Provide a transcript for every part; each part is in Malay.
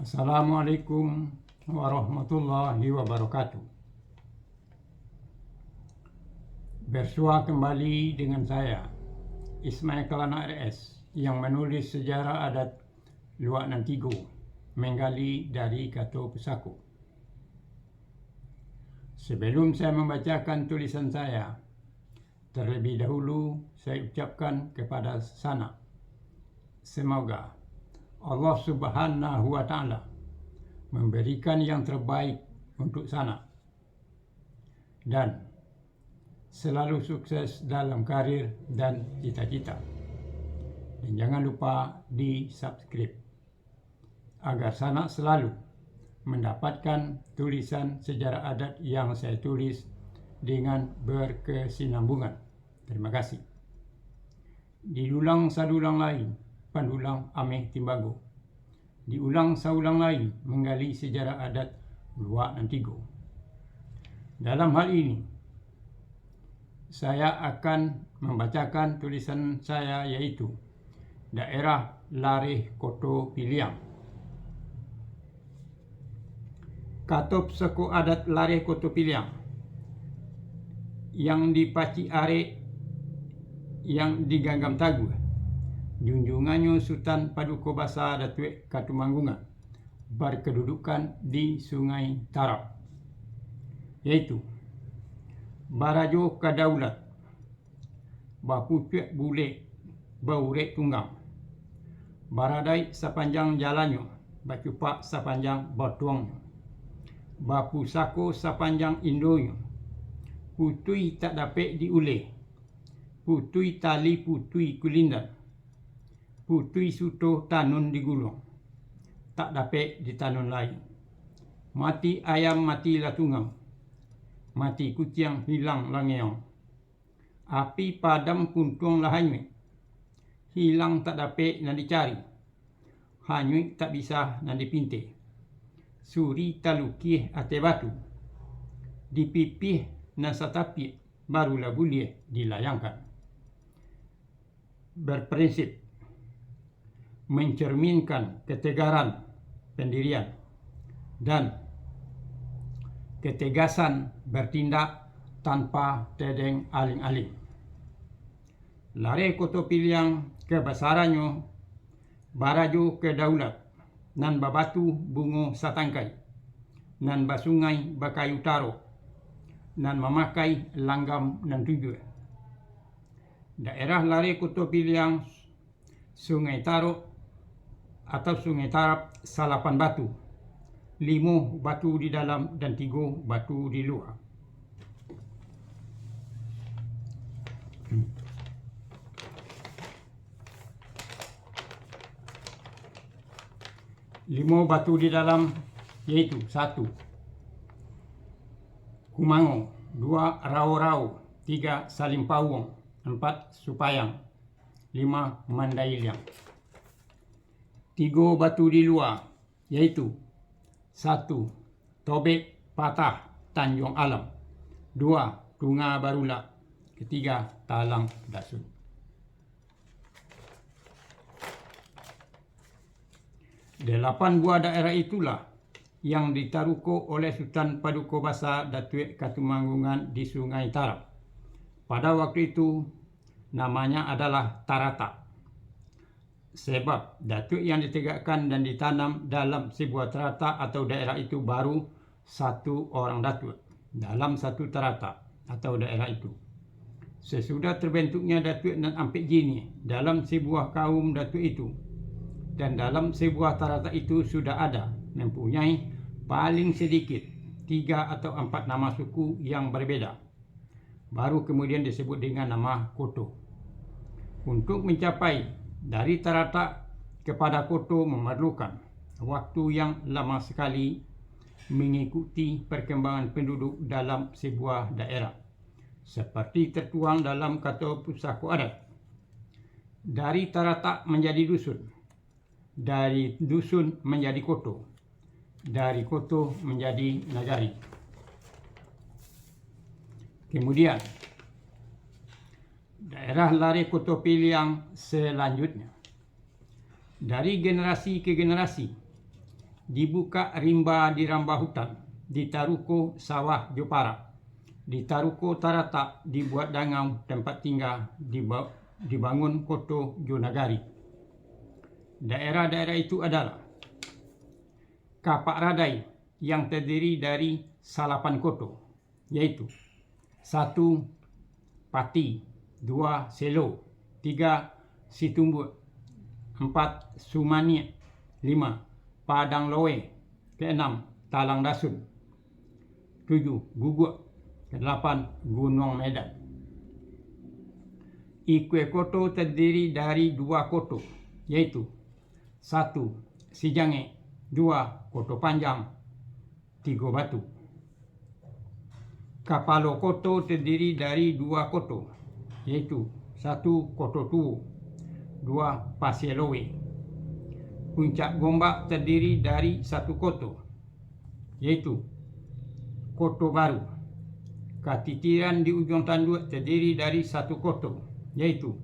Assalamualaikum warahmatullahi wabarakatuh. Bersua kembali dengan saya, Ismail Kelana RS, yang menulis sejarah adat Luak Nantigo, menggali dari Kato Pusako. Sebelum saya membacakan tulisan saya, terlebih dahulu saya ucapkan kepada Sanak, semoga Allah Subhanahu wa Ta'ala memberikan yang terbaik untuk Sanak dan selalu sukses dalam karir dan cita-cita. Dan jangan lupa di subscribe agar Sanak selalu mendapatkan tulisan sejarah adat yang saya tulis dengan berkesinambungan. Terima kasih. Diulang sadulang lain, pandulang ameh timbago. Diulang saulang lain, menggali sejarah adat Luak Nantigo. Dalam hal ini, saya akan membacakan tulisan saya, yaitu daerah Lareh Koto Piliang. Katop Seko Adat Lareh Koto Piliang yang dipaci are yang diganggam tagu junjungannya Sultan Paduka Basa Datuk Katumanggungan berkedudukan di Sungai Tarap, yaitu Barajo Kadaulat, Bapucuek Bule Baurek Tunggang, Baradai sepanjang jalannya, Bacupak sepanjang batuangnya, Bapusako sepanjang indonya, Putui tak dapat diulih, Putui tali putui kulindan, Putui suto tanun digulung, tak dapat ditanun lain. Mati ayam mati latungau, mati kucing hilang langeong. Api padam kuntung lahanyui, hilang tak dapat nan dicari, hanyui tak bisa nan dipinte. Suri talukih ate batu, dipipih nan satapih, barulah boleh dilayangkan. Berprinsip mencerminkan ketegaran pendirian dan ketegasan bertindak tanpa tedeng aling-aling. Lareh Koto Piliang kebesarannya, Barajo kedaulat, nan babatu bungo satangkai, nan basungai bakayu taro, nan memakai langgam nan tujuh. Daerah Lareh Koto Piliang, Sungai Taro atau Sungai Tarap, salapan batu, 5 batu di dalam dan 3 batu di luar. Lima batu di dalam yaitu 1 Kumango, 2 Rao-Rao, 3 Salimpawong, 4 Supayang, 5 Mandailiang. 3 batu di luar yaitu 1 Tobek Patah Tanjung Alam, 2 Tunga Barula, 3 Talang Dasun. Delapan buah daerah itulah yang ditaruko oleh Sultan Paduka Basa Datuk Katumanggungan di Sungai Tarap. Pada waktu itu namanya adalah Tarata, sebab datuk yang ditegakkan dan ditanam dalam sebuah terata atau daerah itu baru 1 orang datuk dalam 1 terata atau daerah itu. Sesudah terbentuknya datuk dan ampek jini dalam sebuah kaum datuk itu, dan dalam sebuah terata itu sudah ada mempunyai paling sedikit 3 atau 4 nama suku yang berbeda, baru kemudian disebut dengan nama koto. Untuk mencapai dari terata kepada koto memerlukan waktu yang lama sekali mengikuti perkembangan penduduk dalam sebuah daerah, seperti tertuang dalam Kato Pusako Adat. Dari terata menjadi dusun, dari dusun menjadi koto, dari koto menjadi nagari. Kemudian daerah Lareh Koto Piliang selanjutnya, dari generasi ke generasi dibuka rimba di ramba hutan, di Taruko sawah Jopara, di Taruko Tarata dibuat dangau tempat tinggal, dibangun koto Jonagari. Daerah-daerah itu adalah Kapak Radai yang terdiri dari salapan koto, yaitu 1. Pati, 2. Selo, 3. Situmbut, 4. Sumaniak, 5. Padang Loe, ke-6. Talang Dasun, 7. Guguk, ke-8. Gunung Medan. Ikue koto terdiri dari 2 koto, yaitu 1. Sijange, 2. Koto Panjang, 3. Batu. Kapalo koto terdiri dari 2 koto, yaitu 1. Koto Tuo, 2. Pasir Loe. Puncak Gombak terdiri dari 1 koto, yaitu Koto Baru. Katitiran di ujung tanduk terdiri dari 1 koto, yaitu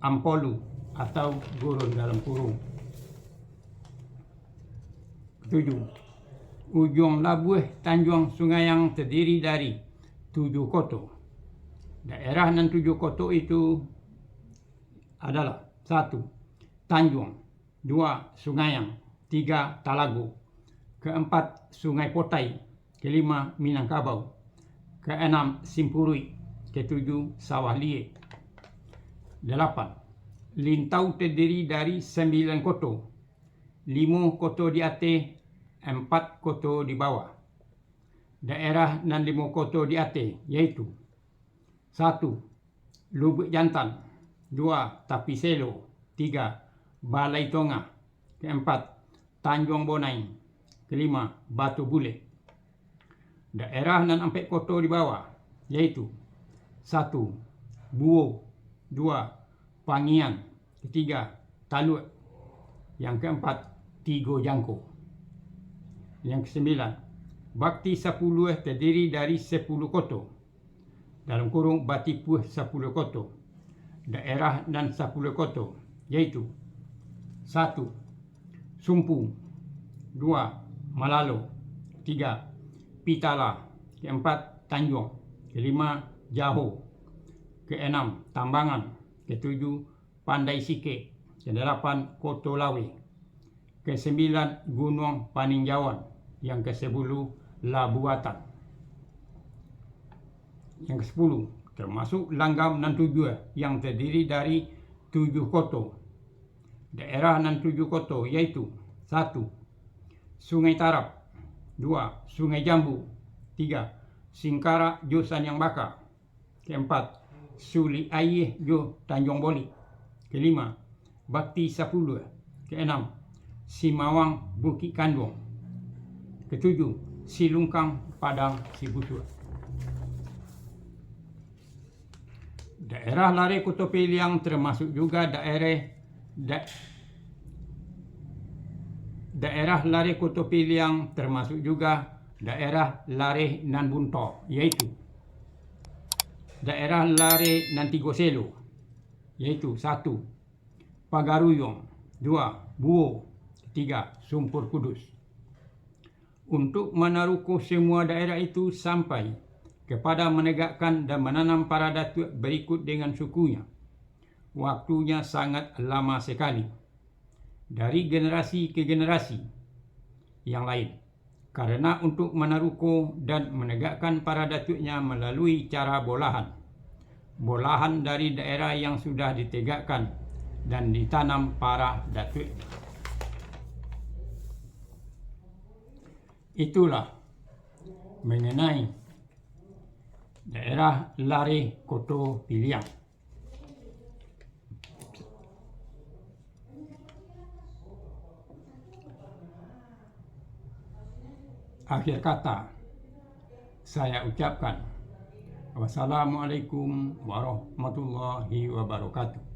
Ampolu atau Gurun dalam kurung. 7. Ujung Labuh Tanjung Sungaiang terdiri dari 7 koto. Daerah dan 7 koto itu adalah 1. Tanjung, 2. Sungaiang, 3. Talago, ke-4. Sungai Potai, ke-5. Minangkabau, ke-6. Simpurui, ke-7. Sawah Lie. 8. Lintau terdiri dari 9 koto, 5 koto di atas, 4 koto di bawah. Daerah dan 5 koto di atas yaitu 1. Lubuk Jantan, 2. Tapi Selo, 3. Balai Tonga, ke-4. Tanjung Bonai, ke-5. Batu Bule. Daerah dan 4 koto di bawah yaitu 1. Buo, 2. Pangian, ke-3. Talut, yang ke-4. Tigo Jangko. Yang ke-9. Bakti Sapuluh terdiri dari 10 koto, dalam kurung Batipuh 10 koto. Daerah dan 10 koto yaitu 1. Sumpu, 2. Malalo, 3. Pitala, ke-4. Tanjung, ke-5. Jaho, ke-6. Tambangan, ke-7. Pandai Sike, ke-8. Koto Lawe, ke-9. Gunung Paninjauan, yang ke-10. Labuatan. Yang ke-10 termasuk Langgam dan Tujuh yang terdiri dari 7 koto. Daerah dan 7 koto yaitu 1. Sungai Tarap, 2. Sungai Jambu, 3. Singkara Jo Sanyang Baka, ke-4. Suli Air Jo Tanjung Boli, ke-5. Bakti Sapuluh, ke-6. Simawang Bukit Kandung, ke-7. Silungkang Padang Sibusua. Daerah Lare Koto Piliang termasuk juga daerah Lare Koto Piliang termasuk juga daerah Lare nan Bunto, yaitu daerah Lare nan Tigo Selo, yaitu 1. Pagaruyung, 2. Buo, 3. Sumpur Kudus. Untuk menaruku semua daerah itu sampai kepada menegakkan dan menanam para datuk berikut dengan sukunya, waktunya sangat lama sekali, dari generasi ke generasi yang lain. Karena untuk menaruku dan menegakkan para datuknya melalui cara bolahan dari daerah yang sudah ditegakkan dan ditanam para datuk. Itulah mengenai daerah Lare Koto Piliang. Akhir kata, saya ucapkan wassalamualaikum warahmatullahi wabarakatuh.